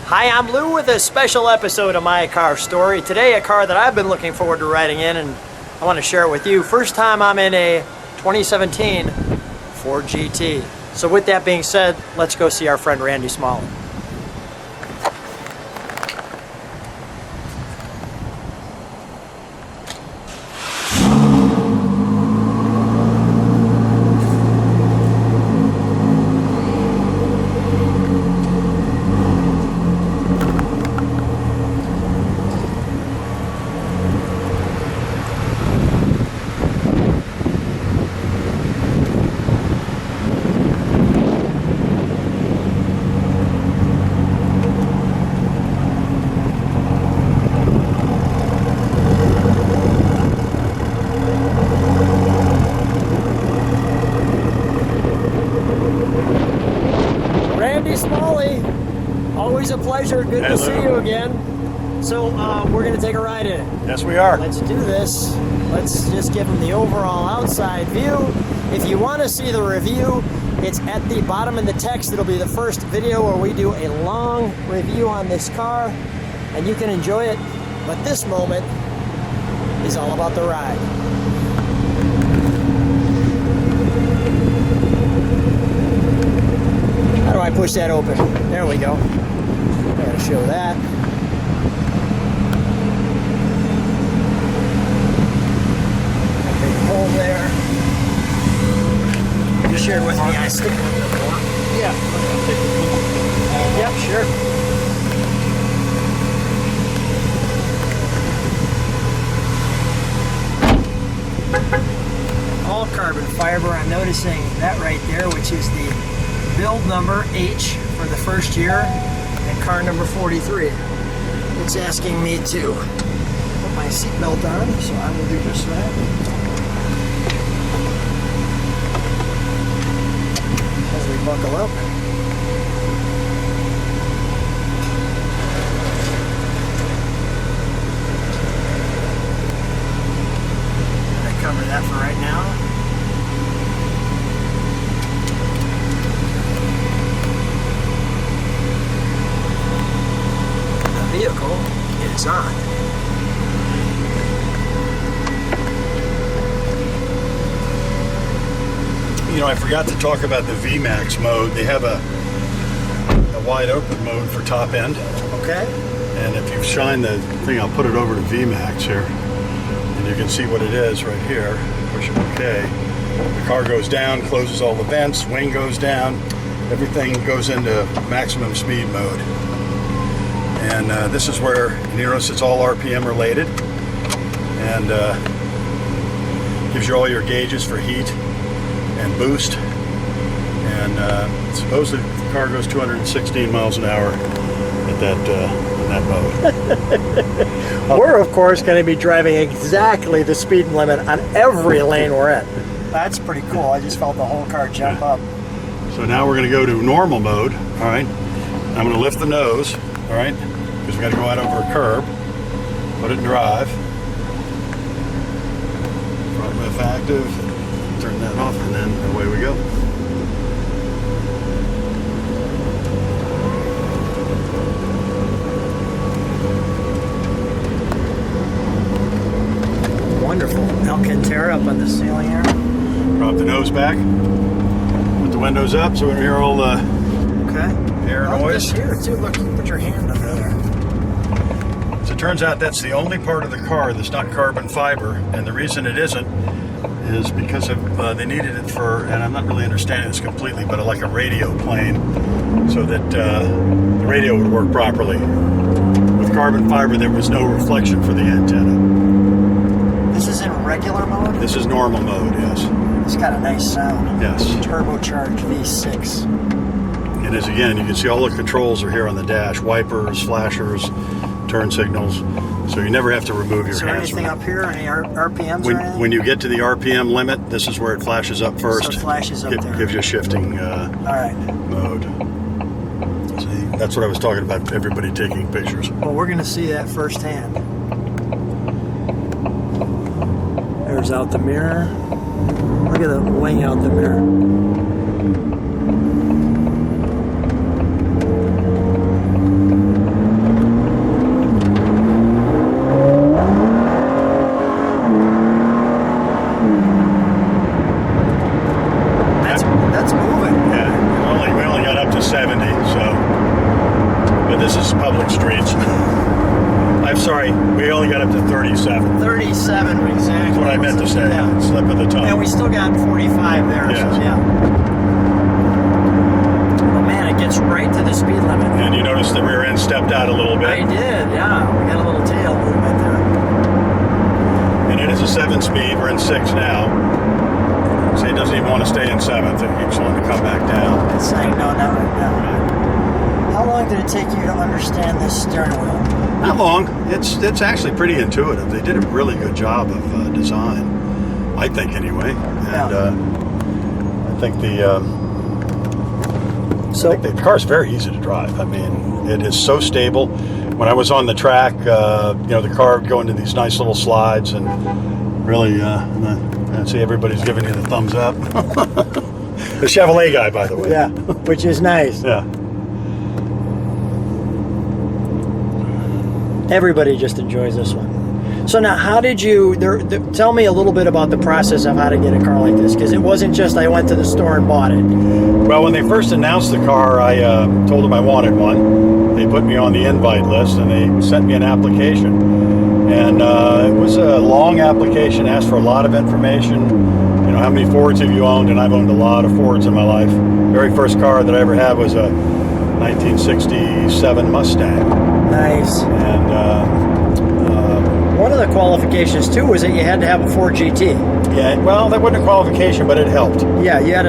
Hi, I'm Lou with a special episode of My Car Story. Today, a car that I've been looking forward to riding in, and I want to share it with you. First time I'm in a 2017 Ford GT. So with that being said, let's go see our friend Randy Smalley. Randy Smalley, always a pleasure. Good to see you again. So we're going to take a ride in it. Yes, we are. Let's do this. Let's just give them the overall outside view. If you want to see the review, it's at the bottom of the text. It'll be the first video where we do a long review on this car, and you can enjoy it. But this moment is all about the ride. How do I push that open? There we go. I gotta show that. Big hole there. You shared with me, I stick with it before. Yeah. Yep, sure. All carbon fiber. I'm noticing that right there, which is the build number H for the first year and car number 43. It's asking me to put my seatbelt on, so I will do just that. As we buckle up. I'm going to cover that for right now. Vehicle is on. You know, I forgot to talk about the VMAX mode. They have a wide open mode for top end. Okay. And if you shine the thing, I'll put it over to VMAX here. And you can see what it is right here. Push OK. The car goes down, closes all the vents, wing goes down. Everything goes into maximum speed mode. And this is where you notice it's all RPM related, and gives you all your gauges for heat and boost. And supposedly the car goes 216 miles an hour at that mode. We're of course going to be driving exactly the speed limit on every lane we're in. That's pretty cool. I just felt the whole car jump up. So now we're going to go to normal mode. All right. I'm going to lift the nose. All right. Because we got to go out over a curb, put it in drive, throttle F active, turn that off, and then away we go. Wonderful. Alcantara up on the ceiling here. Drop the nose back, put the windows up so we don't hear all the air noise. Here too, look, you put your hand up there. So it turns out that's the only part of the car that's not carbon fiber, and the reason it isn't is because of they needed it for, and I'm not really understanding this completely, but like a radio plane, so that the radio would work properly. With carbon fiber, there was no reflection for the antenna. This is in regular mode? This is normal mode, yes. It's got a nice sound. Yes. Turbocharged V6. And as again, you can see all the controls are here on the dash: wipers, flashers, turn signals. So you never have to remove your hands. Is there anything up here? Any RPMs or anything? When you get to the RPM limit, this is where it flashes up first. So it flashes up there. Gives you a shifting mode. See, that's what I was talking about, everybody taking pictures. Well, we're going to see that firsthand. There's out the mirror. Look at the wing out the mirror. this is public streets. I'm sorry, we only got up to 37. 37, exactly. That's what I meant to say. Yeah. Slip of the tongue. And we still got 45 there, Yes. so yeah. Oh man, it gets right to the speed limit. And you notice the rear end stepped out a little bit. I did, yeah. We got a little tail movement there. And it is a 7-speed. We're in 6 now. See, it doesn't even want to stay in 7th. It keeps wanting to come back down. It's saying no, not right now. How long did it take you to understand this steering wheel? Not long. It's actually pretty intuitive. They did a really good job of design, I think, anyway. And I think the car's very easy to drive. I mean, it is so stable. When I was on the track, the car would go into these nice little slides, and really, I see everybody's giving you the thumbs up. The Chevrolet guy, by the way. Yeah, which is nice. Yeah. Everybody just enjoys this one. So now, how did you, tell me a little bit about the process of how to get a car like this, because it wasn't just I went to the store and bought it. Well, when they first announced the car, I told them I wanted one. They put me on the invite list, and they sent me an application. And it was a long application, asked for a lot of information. You know, how many Fords have you owned? And I've owned a lot of Fords in my life. Very first car that I ever had was a 1967 Mustang. Nice. And one of the qualifications too was that you had to have a Ford GT. yeah, well, that wasn't a qualification, but it helped. Yeah, you have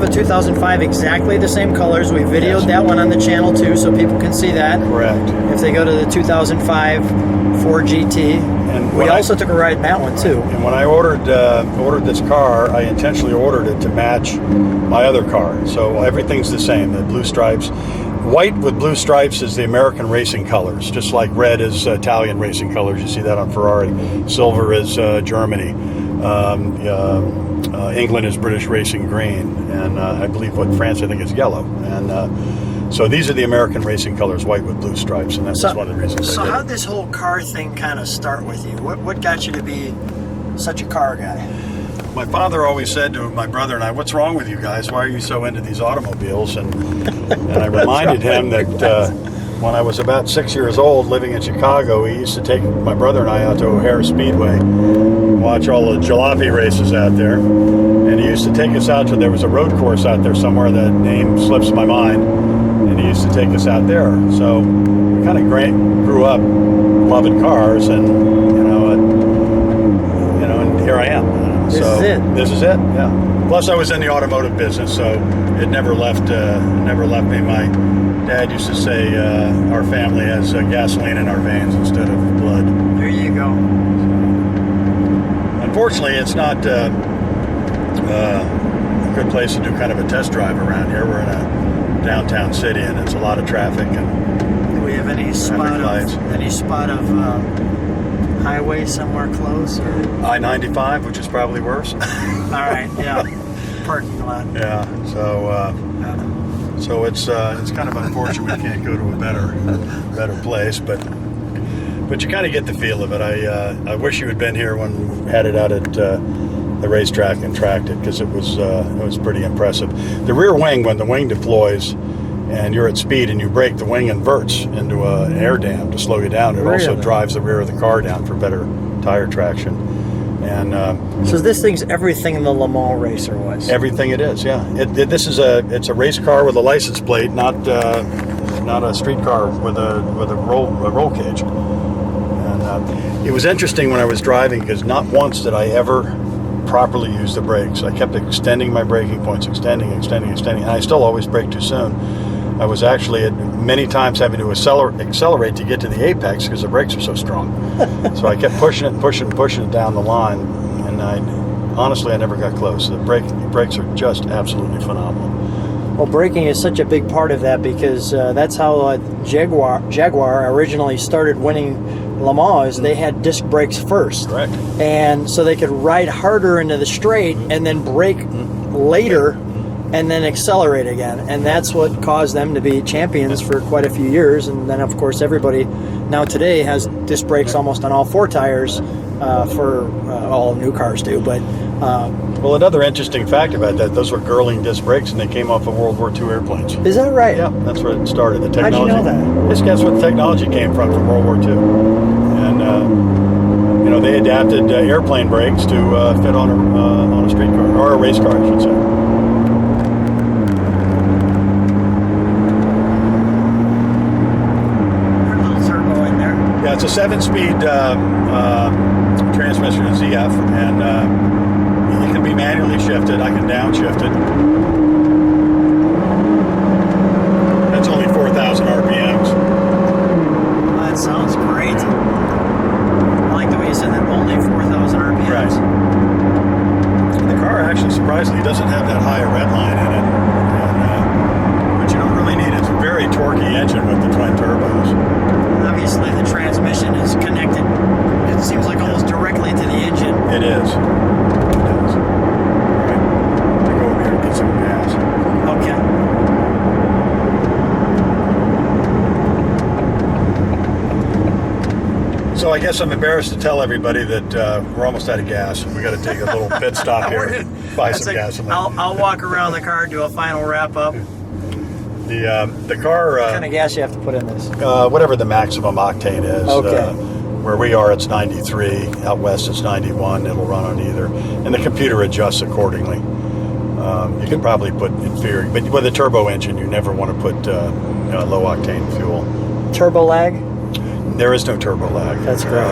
a 2005, exactly the same colors. We videoed that one on the channel too, so people can see that. Correct. If they go to the 2005 Ford GT, And we also took a ride in that one too. And when I ordered this car, I intentionally ordered it to match my other car. So everything's the same. The blue stripes. White with blue stripes is the American racing colors, just like red is Italian racing colors. You see that on Ferrari. Silver is Germany. England is British racing green. And I believe France, I think, is yellow. And so these are the American racing colors, white with blue stripes. And that's one of the reasons So I did how it. did this whole car thing kind of start with you? What got you to be such a car guy? My father always said to my brother and I, "What's wrong with you guys? Why are you so into these automobiles?" And I reminded him that when I was about 6 years old, living in Chicago, he used to take my brother and I out to O'Hare Speedway, watch all the jalopy races out there. And he used to take us out to, there was a road course out there somewhere, that name slips my mind, and he used to take us out there. So we kind of grew up loving cars, and and here I am. This is it. This is it. Yeah. Plus, I was in the automotive business, so it never left me. My dad used to say our family has gasoline in our veins instead of blood. There you go. Unfortunately, it's not a good place to do kind of a test drive around here. We're in a downtown city, and it's a lot of traffic. And Do we have any spot of highway somewhere close? Or? I-95, which is probably worse. All right, yeah, parking lot. Yeah. So it's kind of unfortunate we can't go to a better place, but you kind of get the feel of it. I wish you had been here when we had it out at the racetrack and tracked it, because it was pretty impressive. The rear wing, when the wing deploys and you're at speed and you brake, the wing inverts into an air dam to slow you down. It also drives the rear of the car down for better tire traction. And so this thing's everything the Le Mans racer was. Everything it is, yeah. It's a race car with a license plate, not a street car with a roll cage. And it was interesting when I was driving, because not once did I ever properly use the brakes. I kept extending my braking points, extending, and I still always brake too soon. I was actually at many times having to accelerate to get to the apex because the brakes are so strong. So I kept pushing it down the line, and honestly I never got close. The brakes are just absolutely phenomenal. Well, braking is such a big part of that, because that's how Jaguar originally started winning Le Mans. They had disc brakes first. Correct. And so they could ride harder into the straight and then brake later and then accelerate again. And that's what caused them to be champions for quite a few years. And then, of course, everybody now today has disc brakes almost on all four tires for all new cars do. But Well, another interesting fact about that, those were Girling disc brakes, and they came off of World War II airplanes. Is that right? Yeah, that's where it started. The How'd technology. you know that? That's where the technology came from World War II. And, they adapted airplane brakes to fit on a street car, or a race car, I should say. Yeah, it's a 7-speed transmission, a ZF, and it can be manually shifted. I can downshift it. That's only 4,000 RPMs. That sounds great. I like the way you said that, only 4,000 RPMs. Right. The car actually, surprisingly, doesn't have that high Redline in it, but you don't really need it. It's a very torquey engine with the twin turbos. Obviously, the transmission is connected, it seems like almost directly to the engine. It is. All right. I'll go over here and get some gas. Okay. So I guess I'm embarrassed to tell everybody that we're almost out of gas. We got to take a little pit stop here and buy some gasoline. I'll walk around the car, do a final wrap up. The car. What kind of gas you have to put in this? Whatever the maximum octane is. Okay. Where we are, it's 93. Out west, it's 91. It'll run on either, and the computer adjusts accordingly. You can probably put inferior, but with a turbo engine, you never want to put low octane fuel. Turbo lag? There is no turbo lag. That's great.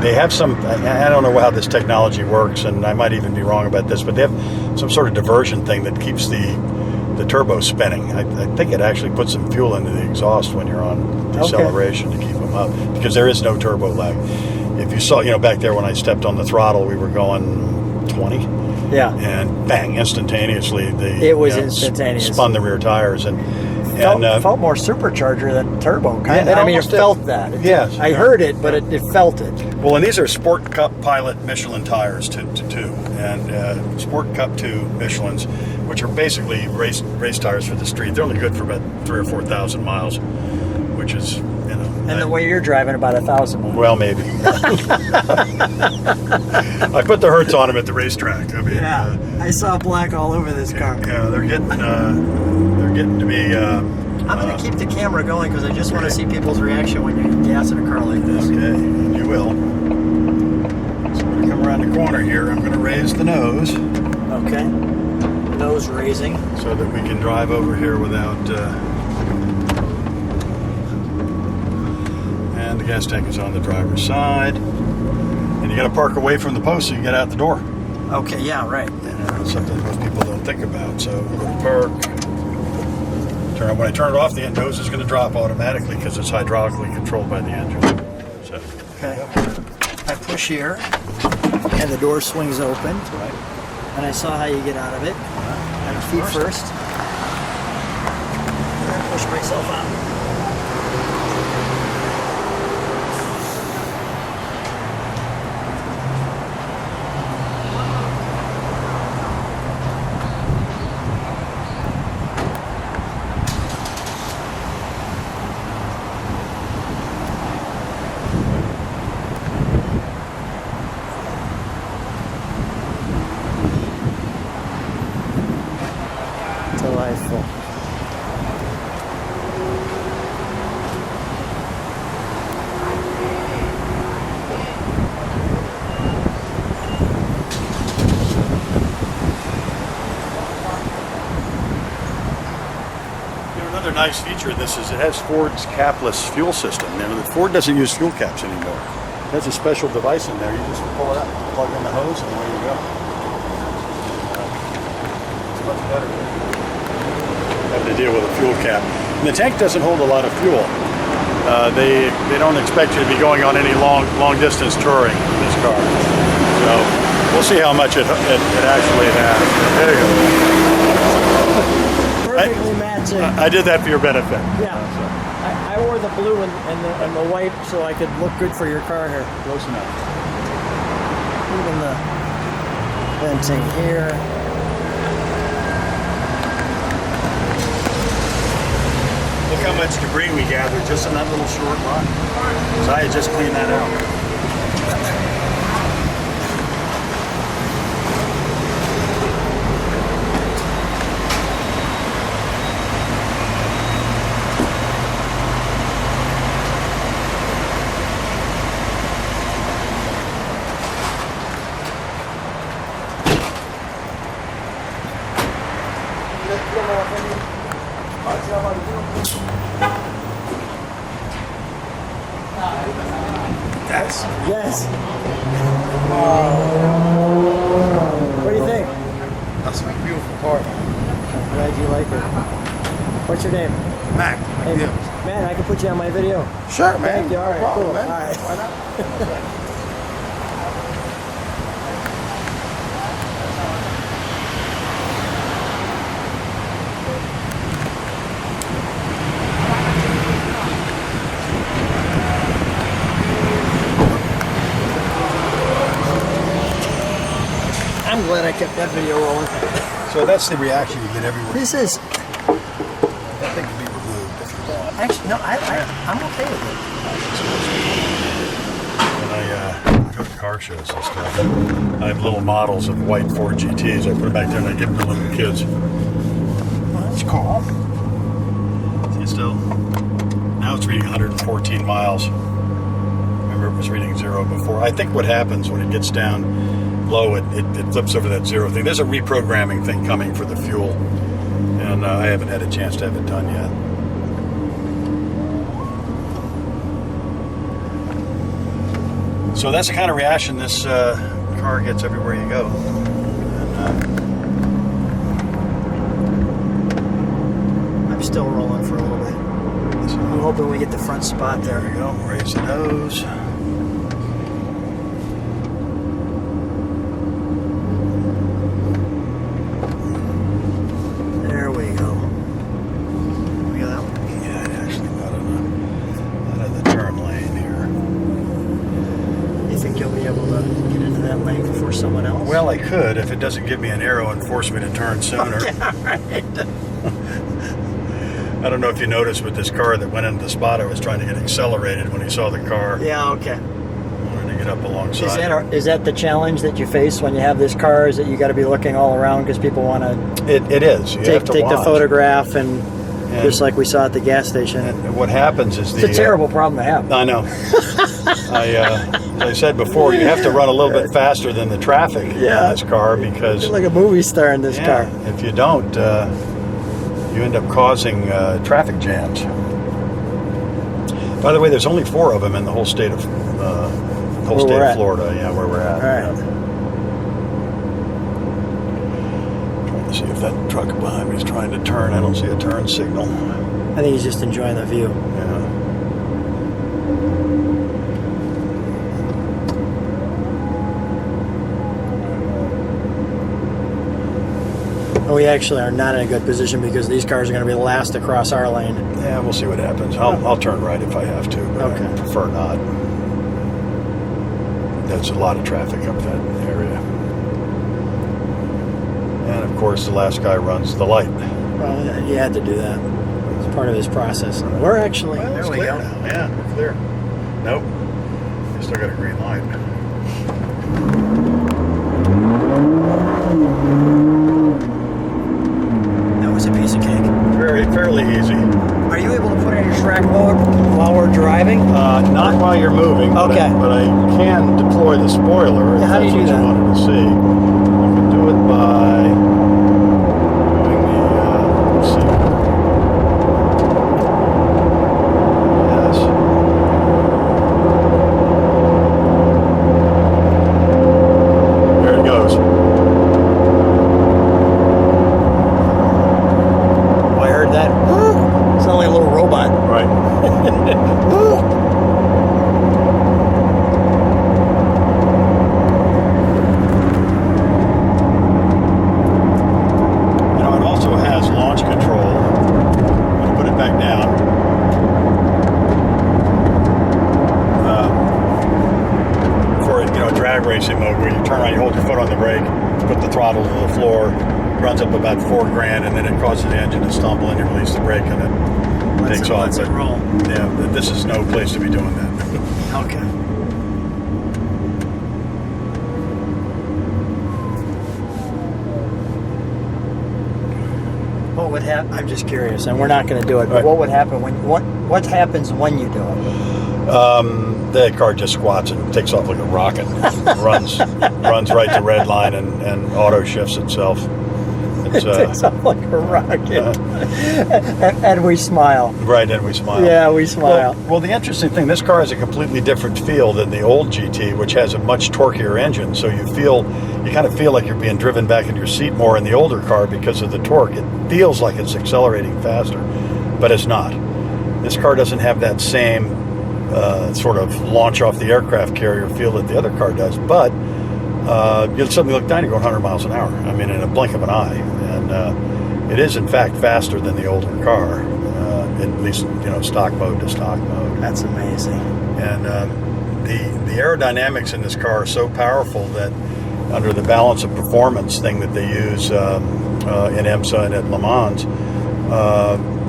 They have some. I don't know how this technology works, and I might even be wrong about this, but they have some sort of diversion thing that keeps the turbo spinning. I think it actually puts some fuel into the exhaust when you're on deceleration to keep them up, because there is no turbo lag. If you saw, back there when I stepped on the throttle, we were going 20. Yeah. And bang, instantaneously it was instantaneous. Spun the rear tires and felt more supercharger than turbo. Kind Yeah, of. I mean, it felt that. Yes. I heard it, but it felt it. Well, and these are Sport Cup Pilot Michelin tires to 2, and Sport Cup 2 Michelins, which are basically race tires for the street. They're only good for about 3,000 or 4,000 miles, which is, And the way you're driving, about 1,000 miles. Well, maybe. I put the Hertz on them at the racetrack. I mean, I saw black all over this car. Yeah, they're getting to be. I'm going to keep the camera going because I just want to see people's reaction when you gas in a car like this. Okay, you will. So I'm going to come around the corner here. I'm going to raise the nose. Okay. Nose raising. So that we can drive over here without. And the gas tank is on the driver's side. And you got to park away from the post so you can get out the door. Okay, yeah, right. That's something most people don't think about. So we're going to park. When I turn it off, the nose is going to drop automatically because it's hydraulically controlled by the engine. So, okay. I push here, and the door swings open. Right. And I saw how you get out of it. And feet first. And then push myself out. Delightful. Another nice feature of this is it has Ford's capless fuel system. Ford doesn't use fuel caps anymore. It has a special device in there. You just pull it up, plug in the hose, and away you go. It's much better than having to deal with a fuel cap. And the tank doesn't hold a lot of fuel. They don't expect you to be going on any long distance touring in this car. So we'll see how much it actually has. There you go. Perfectly matching. I did that for your benefit. Yeah. I wore the blue and the white so I could look good for your car here. Close enough. Even the venting here. Look how much debris we gathered just in that little short run. So I had just cleaned that out. Yes. Yes. What do you think? That's a beautiful car. I'm glad you like it. What's your name? Mac. Hey, man, I can put you on my video. Sure, man. Thank you. All right, Problem, cool. man. All right. Why not? I'm glad I kept that video rolling. So that's the reaction you get everywhere. This is That thing can be removed if you want. actually no. I'm okay with it. When I go to car shows and stuff, I have little models of white Ford GTs. I put them back there and I give them to little kids. Well, that's cool. See, still, now it's reading 114 miles. Remember, it was reading 0 before. I think what happens when it gets down low, it flips over that 0 thing. There's a reprogramming thing coming for the fuel, and I haven't had a chance to have it done yet. So that's the kind of reaction this car gets everywhere you go. And, I'm still rolling for a little bit. I'm hoping we get the front spot there there. we go. Raise the nose. There we go. We got that one. Yeah, it actually got out of the turn lane here. You think you'll be able to get into that lane before someone else? Well, I could if it doesn't give me an arrow and force me to turn sooner. Yeah, right. I don't know if you noticed with this car that went into the spot, I was trying to get accelerated when he saw the car. Yeah, okay. I wanted to get up alongside. Is that the challenge that you face when you have this car? Is that you got to be looking all around because people want to It is. You have to take the watch. photograph and just like we saw at the gas station. And what happens is It's a terrible problem to have. I know. As I said before, you have to run a little bit faster than the traffic in this car because You're like a movie star in this car. if you don't, you end up causing traffic jams. By the way, there's only 4 of them in the whole state of Florida. Yeah, where we're at. All right. Yeah. Trying to see if that truck behind me is trying to turn. I don't see a turn signal. I think he's just enjoying the view. Yeah. We actually are not in a good position because these cars are going to be last to cross our lane. Yeah, we'll see what happens. I'll turn right if I have to, but Okay. I prefer not. There's a lot of traffic up that area. And of course, the last guy runs the light. Well, you had to do that. It's part of his process. We're actually, Well, there it's we clear go. now. Yeah, we're clear. Nope. We still got a green light. That was a piece of cake. Fairly easy. Are you able to put it in track mode while we're driving? Not while you're moving. Okay. But I can deploy the spoiler if Yeah, how do that's you what do you that? wanted to see. You can do it by doing the, let's see. Yes. There it goes. Oh, I heard that. Sounded like a little robot. Right. You know, it also has launch control. I'm going to put it back down. For drag racing mode, where you turn around, you hold your foot on the brake, put the throttle to the floor, runs up about $4,000, and then it causes the engine to stumble, and you release the brake, and it takes off. Let's it roll. Yeah, but this is no place to be doing that. Okay. What would happen? I'm just curious, and we're not going to do it. But Right. what would happen when? What happens when you do it? The car just squats and takes off like a rocket. runs right to Redline and auto shifts itself. It's, It takes off like a rocket. And we smile. right, and we smile. Yeah, we smile. Well, the interesting thing, this car has a completely different feel than the old GT, which has a much torquier engine. So you kind of feel like you're being driven back in your seat more in the older car because of the torque. It feels like it's accelerating faster, but it's not. This car doesn't have that same sort of launch off the aircraft carrier feel that the other car does, but you'll suddenly look down, you're going 100 miles an hour. I mean, in a blink of an eye. And it is, in fact, faster than the older car, at least, stock mode to stock mode. That's amazing. And the aerodynamics in this car are so powerful that under the balance of performance thing that they use in IMSA and at Le Mans,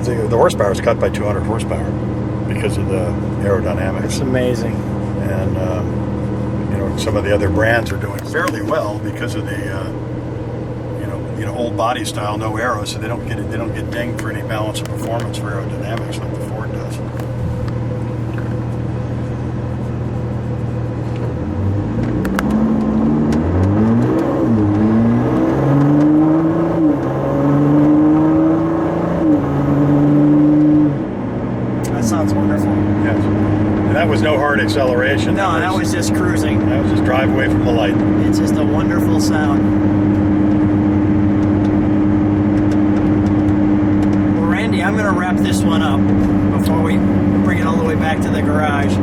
the horsepower is cut by 200 horsepower because of the aerodynamics. It's amazing. And some of the other brands are doing fairly well because of the old body style, no aero, so they don't get dinged for any balance of performance for aerodynamics like the Ford does. That sounds wonderful. Yes. And that was no hard acceleration. No, that was just cruising. That was just drive away from the light. It's just a wonderful sound. Well, Randy, I'm going to wrap this one up before we bring it all the way back to the garage.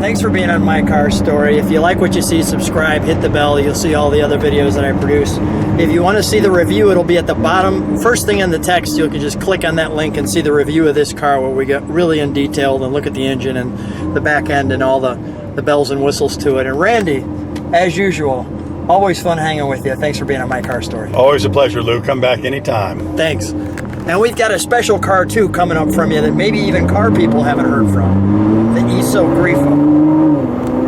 Thanks for being on My Car Story. If you like what you see, subscribe, hit the bell. You'll see all the other videos that I produce. If you want to see the review, it'll be at the bottom. First thing in the text, you can just click on that link and see the review of this car where we get really in detail and look at the engine and the back end and all the bells and whistles to it. And Randy, as usual, always fun hanging with you. Thanks for being on My Car Story. Always a pleasure, Lou. Come back anytime. Thanks. Now we've got a special car too coming up from you that maybe even car people haven't heard from. The Iso Grifo.